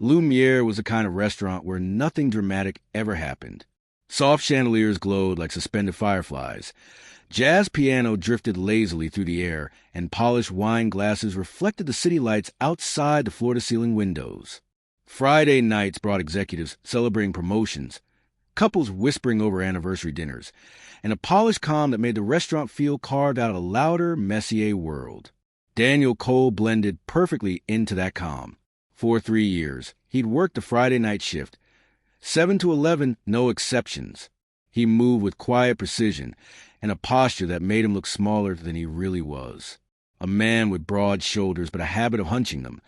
Lumiere was the kind of restaurant where nothing dramatic ever happened. Soft chandeliers glowed like suspended fireflies. Jazz piano drifted lazily through the air, and polished wine glasses reflected the city lights outside the floor-to-ceiling windows. Friday nights brought executives celebrating promotions, couples whispering over anniversary dinners, and a polished calm that made the restaurant feel carved out of a louder, Messier world. Daniel Cole blended perfectly into that calm. For 3 years, he'd worked the Friday night shift. 7 to 11, no exceptions. He moved with quiet precision and a posture that made him look smaller than he really was. A man with broad shoulders but a habit of hunching them,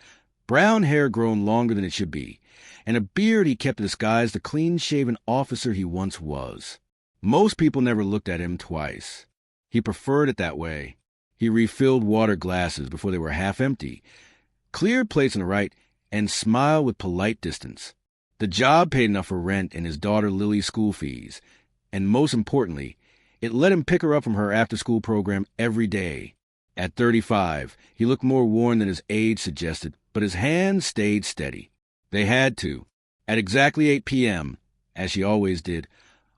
brown hair grown longer than it should be, and a beard he kept to disguise the clean-shaven officer he once was. Most people never looked at him twice. He preferred it that way. He refilled water glasses before they were half empty, cleared plates on the right, and smiled with polite distance. The job paid enough for rent and his daughter Lily's school fees, and most importantly, it let him pick her up from her after-school program every day. At 35, he looked more worn than his age suggested, but his hands stayed steady. They had to. At exactly 8 p.m., as she always did,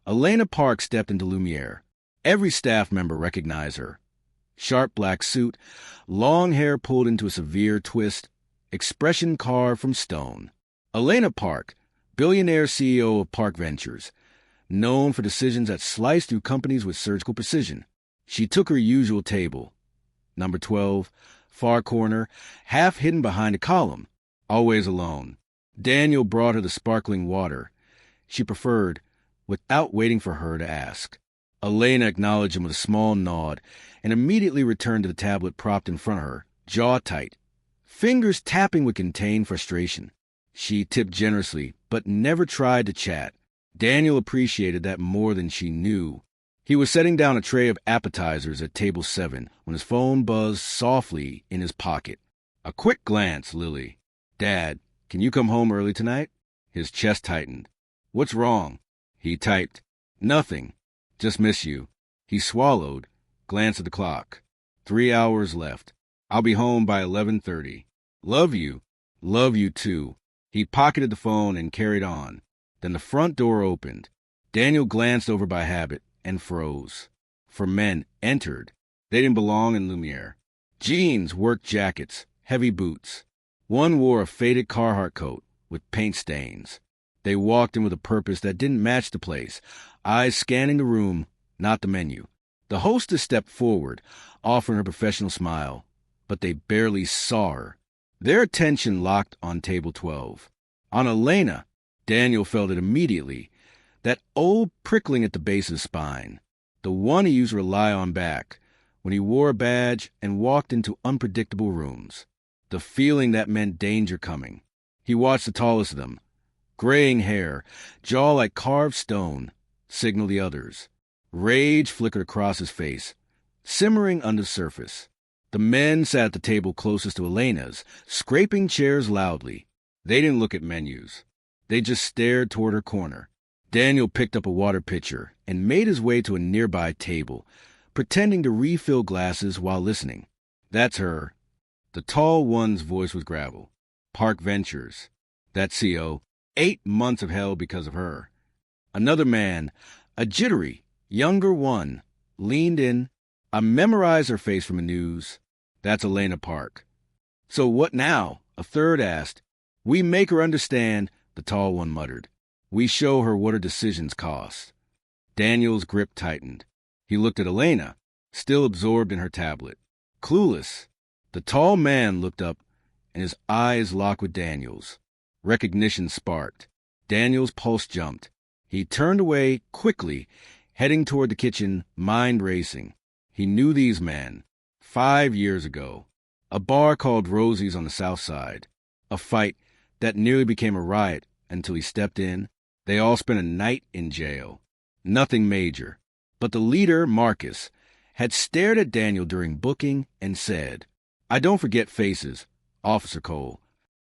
Elena Park stepped into Lumiere. Every staff member recognized her. Sharp black suit, long hair pulled into a severe twist, expression carved from stone. Elena Park, billionaire CEO of Park Ventures, known for decisions that sliced through companies with surgical precision. She took her usual table, number 12, far corner, half hidden behind a column, always alone. Daniel brought her the sparkling water she preferred without waiting for her to ask. Elena acknowledged him with a small nod and immediately returned to the tablet propped in front of her, jaw tight, fingers tapping with contained frustration. She tipped generously, but never tried to chat. Daniel appreciated that more than she knew. He was setting down a tray of appetizers at table 7 when his phone buzzed softly in his pocket. A quick glance, Lily. "Dad, can you come home early tonight?" His chest tightened. "What's wrong?" He typed. "Nothing. Just miss you." He swallowed, glanced at the clock. 3 hours left. "I'll be home by 11:30. Love you. Love you too." He pocketed the phone and carried on. Then the front door opened. Daniel glanced over by habit and froze. For men entered. They didn't belong in Lumiere. Jeans, work jackets, heavy boots. One wore a faded Carhartt coat with paint stains. They walked in with a purpose that didn't match the place, eyes scanning the room, not the menu. The hostess stepped forward, offering her professional smile, but they barely saw her. Their attention locked on table 12. On Elena, Daniel felt it immediately, that old prickling at the base of his spine, the one he used to rely on back when he wore a badge and walked into unpredictable rooms. The feeling that meant danger coming. He watched the tallest of them, graying hair, jaw like carved stone, signal the others. Rage flickered across his face, simmering under the surface. The men sat at the table closest to Elena's, scraping chairs loudly. They didn't look at menus. They just stared toward her corner. Daniel picked up a water pitcher and made his way to a nearby table, pretending to refill glasses while listening. "That's her." The tall one's voice was gravel. "Park Ventures. That CO. 8 months of hell because of her." Another man, a jittery, younger one, leaned in. "I memorized her face from the news." "That's Elena Park." "So what now?" a third asked. "We make her understand," the tall one muttered. "We show her what her decisions cost." Daniel's grip tightened. He looked at Elena, still absorbed in her tablet. Clueless. The tall man looked up, and his eyes locked with Daniel's. Recognition sparked. Daniel's pulse jumped. He turned away quickly, heading toward the kitchen, mind racing. He knew these men. 5 years ago. A bar called Rosie's on the south side. A fight that nearly became a riot until he stepped in. They all spent a night in jail. Nothing major. But the leader, Marcus, had stared at Daniel during booking and said, "I don't forget faces, Officer Cole."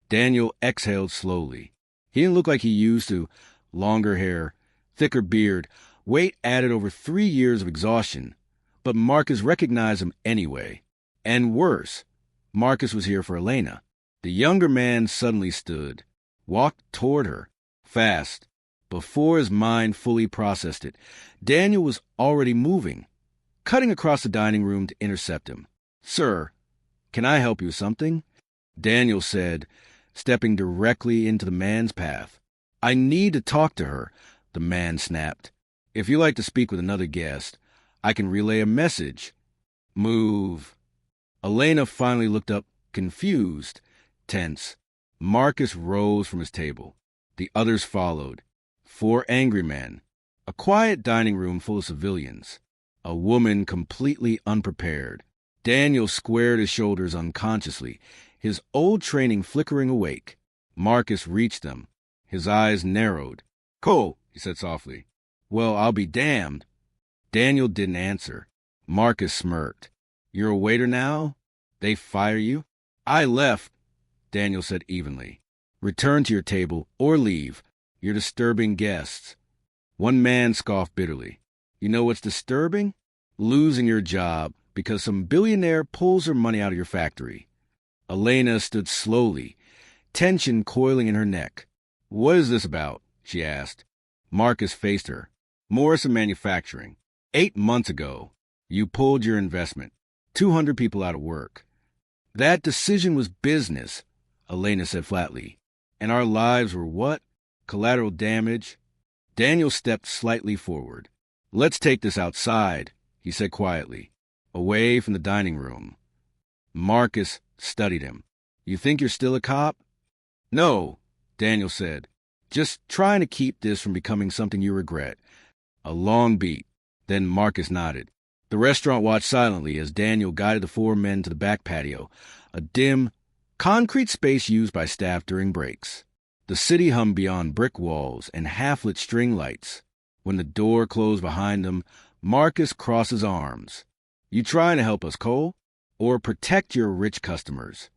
Daniel exhaled slowly. He didn't look like he used to. Longer hair, thicker beard, weight added over 3 years of exhaustion. But Marcus recognized him anyway. And worse, Marcus was here for Elena. The younger man suddenly stood. walked toward her, fast. Before his mind fully processed it, Daniel was already moving, cutting across the dining room to intercept him. "Sir, can I help you with something?" Daniel said, stepping directly into the man's path. "I need to talk to her," the man snapped. "If you like to speak with another guest, I can relay a message." "Move." Elena finally looked up, confused, tense. Marcus rose from his table. The others followed. 4 angry men. A quiet dining room full of civilians. A woman completely unprepared. Daniel squared his shoulders unconsciously, his old training flickering awake. Marcus reached them. His eyes narrowed. "Cole," he said softly. "Well, I'll be damned." Daniel didn't answer. Marcus smirked. "You're a waiter now? They fire you?" "I left," Daniel said evenly. "Return to your table or leave. You're disturbing guests." One man scoffed bitterly. "You know what's disturbing? Losing your job because some billionaire pulls her money out of your factory." Elena stood slowly, tension coiling in her neck. "What is this about?" she asked. Marcus faced her. "Morrison Manufacturing. 8 months ago, you pulled your investment. 200 people out of work." "That decision was business," Elena said flatly. "And our lives were what? Collateral damage?" Daniel stepped slightly forward. "Let's take this outside," he said quietly, away from the dining room. Marcus studied him. "You think you're still a cop?" "No," Daniel said. "Just trying to keep this from becoming something you regret." A long beat. Then Marcus nodded. The restaurant watched silently as Daniel guided the 4 men to the back patio, a dim, concrete space used by staff during breaks. The city hummed beyond brick walls and half-lit string lights. When the door closed behind them, Marcus crossed his arms. "You trying to help us, Cole? Or protect your rich customers?"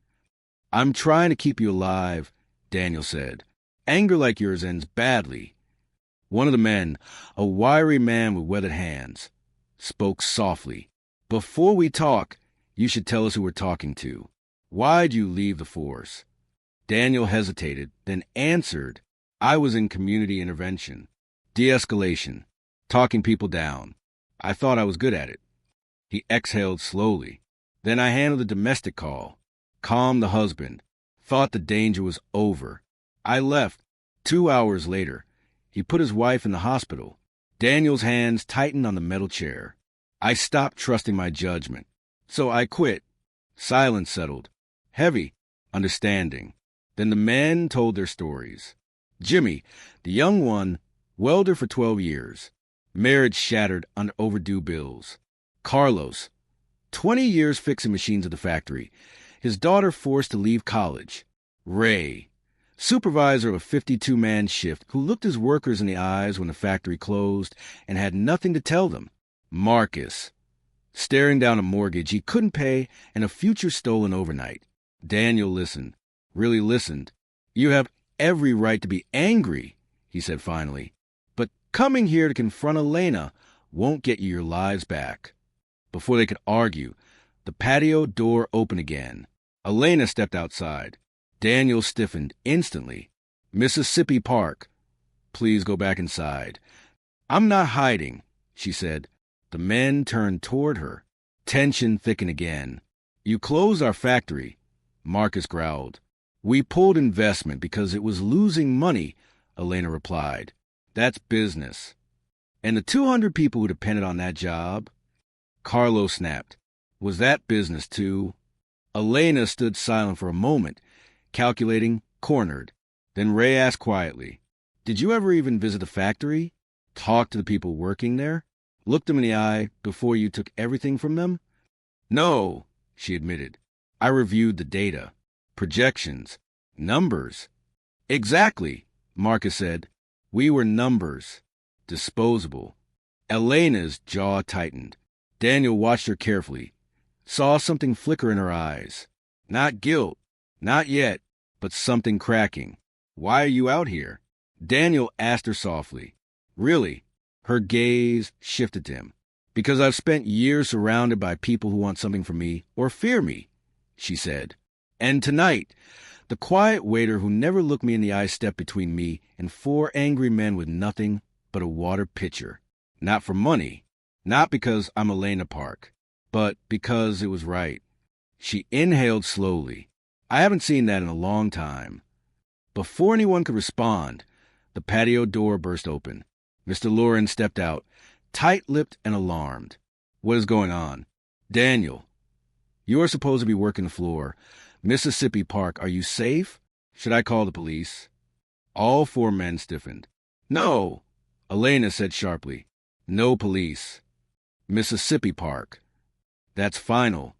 "I'm trying to keep you alive," Daniel said. "Anger like yours ends badly." One of the men, a wiry man with weathered hands, spoke softly. "Before we talk, you should tell us who we're talking to. Why'd you leave the force?" Daniel hesitated, then answered, "I was in community intervention. De-escalation. Talking people down. I thought I was good at it." He exhaled slowly. "Then I handled the domestic call. Calmed the husband. Thought the danger was over. I left. 2 hours later. He put his wife in the hospital." Daniel's hands tightened on the metal chair. "I stopped trusting my judgment. So I quit." Silence settled. Heavy. Understanding. Then the men told their stories. Jimmy, the young one, welder for 12 years. Marriage shattered under overdue bills. Carlos, 20 years fixing machines at the factory. His daughter forced to leave college. Ray, supervisor of a 52-man shift who looked his workers in the eyes when the factory closed and had nothing to tell them. Marcus, staring down a mortgage he couldn't pay and a future stolen overnight. Daniel listened, really listened. "You have every right to be angry," he said finally. "But coming here to confront Elena won't get you your lives back." Before they could argue, the patio door opened again. Elena stepped outside. Daniel stiffened instantly. "Mississippi Park. Please go back inside." "I'm not hiding," she said. The men turned toward her. Tension thickened again. "You closed our factory," Marcus growled. "We pulled investment because it was losing money," Elena replied. "That's business." "And the 200 people who depended on that job?" Carlos snapped. "Was that business too?" Elena stood silent for a moment, calculating, cornered. Then Ray asked quietly, "Did you ever even visit the factory? Talk to the people working there? Look them in the eye before you took everything from them?" "No," she admitted. "I reviewed the data. Projections. Numbers." "Exactly," Marcus said. "We were numbers. Disposable." Elena's jaw tightened. Daniel watched her carefully, saw something flicker in her eyes. Not guilt, not yet, but something cracking. "Why are you out here?" Daniel asked her softly. "Really?" Her gaze shifted to him. "Because I've spent years surrounded by people who want something from me or fear me," she said. And tonight, the quiet waiter who never looked me in the eye stepped between me and 4 angry men with nothing but a water pitcher. Not for money, not because I'm Elena Park, but because it was right. She inhaled slowly. I haven't seen that in a long time. Before anyone could respond, the patio door burst open. Mr. Loren stepped out, tight-lipped and alarmed. What is going on? Daniel, you are supposed to be working the floor. Mississippi Park, are you safe? Should I call the police? All 4 men stiffened. No, Elena said sharply. No police. Mississippi Park. That's final.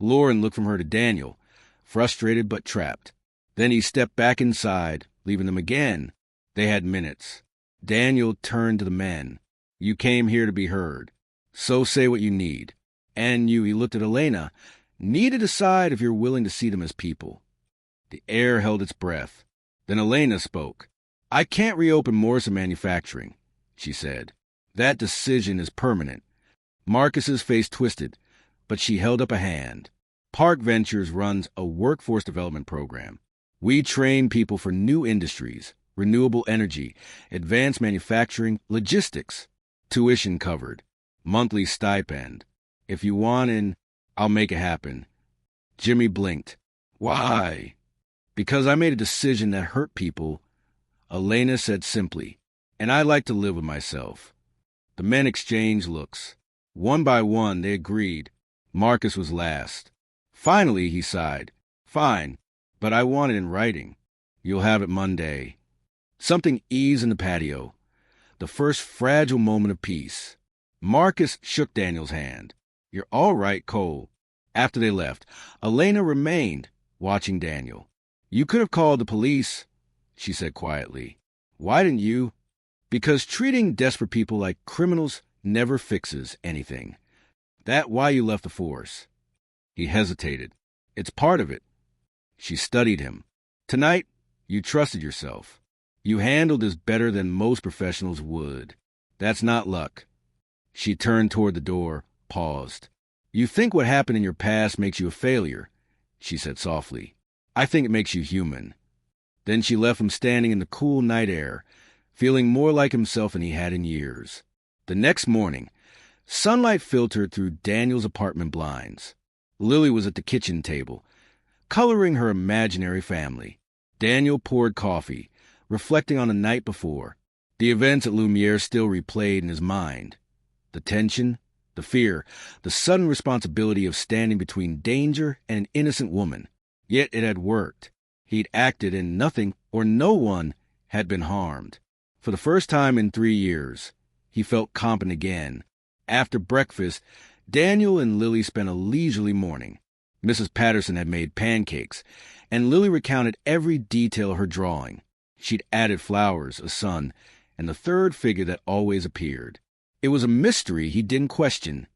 Loren looked from her to Daniel, frustrated but trapped. Then he stepped back inside, leaving them again. They had minutes. Daniel turned to the men. You came here to be heard. So say what you need. And you, he looked at Elena, need to decide if you're willing to see them as people. The air held its breath. Then Elena spoke. I can't reopen Morrison Manufacturing, she said. That decision is permanent. Marcus's face twisted, but she held up a hand. Park Ventures runs a workforce development program. We train people for new industries, renewable energy, advanced manufacturing, logistics, tuition covered, monthly stipend. If you want in, I'll make it happen. Jimmy blinked. Why? Because I made a decision that hurt people, Elena said simply, and I like to live with myself. The men exchanged looks. One by one, they agreed. Marcus was last. Finally, he sighed. Fine, but I want it in writing. You'll have it Monday. Something eased in the patio. The first fragile moment of peace. Marcus shook Daniel's hand. You're all right, Cole. After they left, Elena remained, watching Daniel. You could have called the police, she said quietly. Why didn't you? Because treating desperate people like criminals never fixes anything. That's why you left the force. He hesitated. It's part of it. She studied him. Tonight, you trusted yourself. You handled this better than most professionals would. That's not luck. She turned toward the door, paused. You think what happened in your past makes you a failure, she said softly. I think it makes you human. Then she left him standing in the cool night air, feeling more like himself than he had in years. The next morning, sunlight filtered through Daniel's apartment blinds. Lily was at the kitchen table, coloring her imaginary family. Daniel poured coffee, reflecting on the night before. The events at Lumiere still replayed in his mind. The tension, the fear, the sudden responsibility of standing between danger and an innocent woman. Yet it had worked. He'd acted and nothing or no one had been harmed. For the first time in 3 years, he felt competent again. After breakfast, Daniel and Lily spent a leisurely morning. Mrs. Patterson had made pancakes, and Lily recounted every detail of her drawing. She'd added flowers, a sun, and the third figure that always appeared. It was a mystery he didn't question.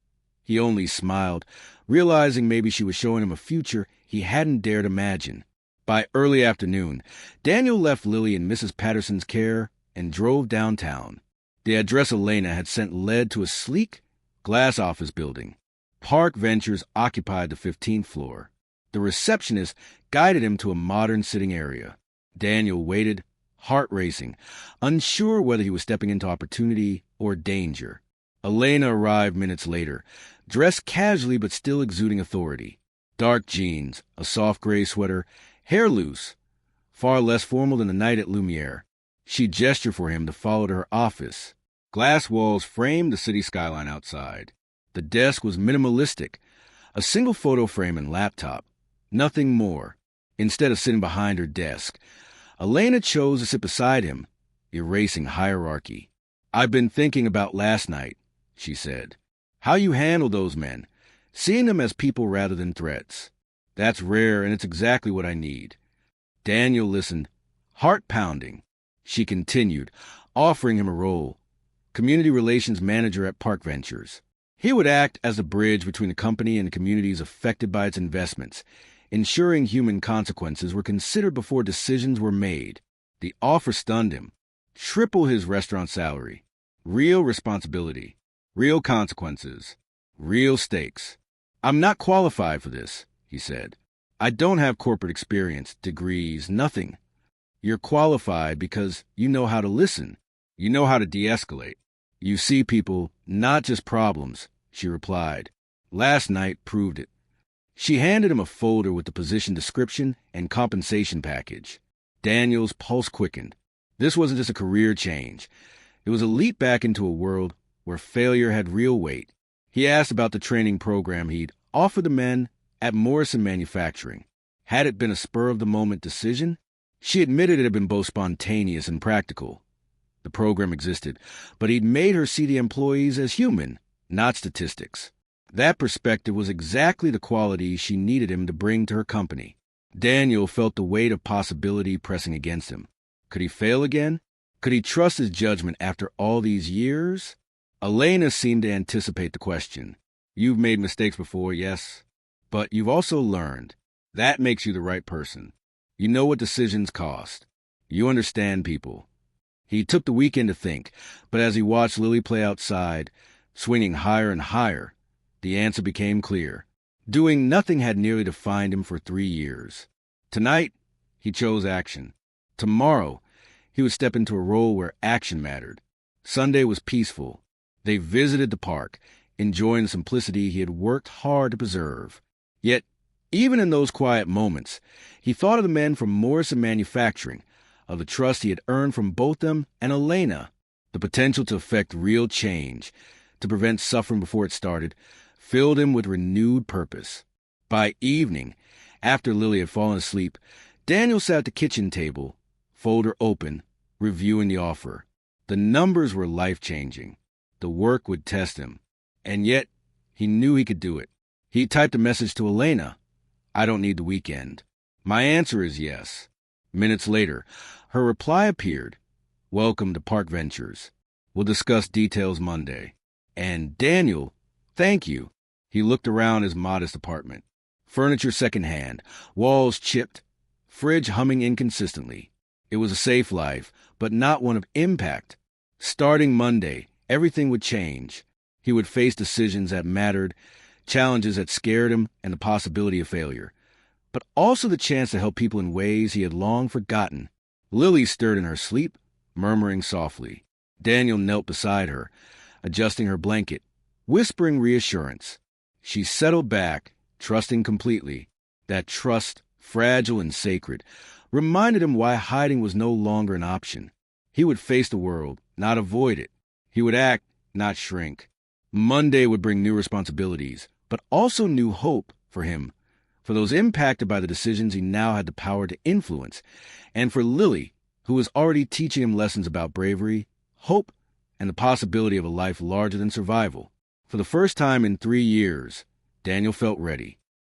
He only smiled, realizing maybe she was showing him a future he hadn't dared imagine. By early afternoon, Daniel left Lily in Mrs. Patterson's care and drove downtown. The address Elena had sent led to a sleek, glass office building. Park Ventures occupied the 15th floor. The receptionist guided him to a modern sitting area. Daniel waited, heart racing, unsure whether he was stepping into opportunity or danger. Elena arrived minutes later, dressed casually but still exuding authority. Dark jeans, a soft gray sweater, hair loose, far less formal than the night at Lumiere. She gestured for him to follow to her office. Glass walls framed the city skyline outside. The desk was minimalistic, a single photo frame and laptop. Nothing more. Instead of sitting behind her desk, Elena chose to sit beside him, erasing hierarchy. I've been thinking about last night, she said. How you handle those men, seeing them as people rather than threats. That's rare, and it's exactly what I need. Daniel listened, heart pounding. She continued, offering him a role, community relations manager at Park Ventures. He would act as a bridge between the company and the communities affected by its investments, ensuring human consequences were considered before decisions were made. The offer stunned him. Triple his restaurant salary. Real responsibility. Real consequences. Real stakes. I'm not qualified for this, he said. I don't have corporate experience, degrees, nothing. You're qualified because you know how to listen. You know how to de-escalate. You see people, not just problems, she replied. Last night proved it. She handed him a folder with the position description and compensation package. Daniel's pulse quickened. This wasn't just a career change. It was a leap back into a world where failure had real weight. He asked about the training program he'd offered the men at Morrison Manufacturing. Had it been a spur-of-the-moment decision? She admitted it had been both spontaneous and practical. The program existed, but he'd made her see the employees as human, not statistics. That perspective was exactly the quality she needed him to bring to her company. Daniel felt the weight of possibility pressing against him. Could he fail again? Could he trust his judgment after all these years? Elena seemed to anticipate the question. You've made mistakes before, yes, but you've also learned. That makes you the right person. You know what decisions cost. You understand people. He took the weekend to think, but as he watched Lily play outside, swinging higher and higher, the answer became clear. Doing nothing had nearly defined him for 3 years. Tonight, he chose action. Tomorrow, he would step into a role where action mattered. Sunday was peaceful. They visited the park, enjoying the simplicity he had worked hard to preserve. Yet, even in those quiet moments, he thought of the men from Morrison Manufacturing, of the trust he had earned from both them and Elena. The potential to effect real change, to prevent suffering before it started, filled him with renewed purpose. By evening, after Lily had fallen asleep, Daniel sat at the kitchen table, folder open, reviewing the offer. The numbers were life-changing. The work would test him. And yet, he knew he could do it. He typed a message to Elena. I don't need the weekend. My answer is yes. Minutes later, her reply appeared. Welcome to Park Ventures. We'll discuss details Monday. And Daniel, thank you. He looked around his modest apartment. Furniture secondhand, walls chipped, fridge humming inconsistently. It was a safe life, but not one of impact. Starting Monday, everything would change. He would face decisions that mattered, challenges that scared him, and the possibility of failure, but also the chance to help people in ways he had long forgotten. Lily stirred in her sleep, murmuring softly. Daniel knelt beside her, adjusting her blanket, whispering reassurance. She settled back, trusting completely. That trust, fragile and sacred, reminded him why hiding was no longer an option. He would face the world, not avoid it. He would act, not shrink. Monday would bring new responsibilities, but also new hope for him, for those impacted by the decisions he now had the power to influence, and for Lily, who was already teaching him lessons about bravery, hope, and the possibility of a life larger than survival. For the first time in 3 years, Daniel felt ready.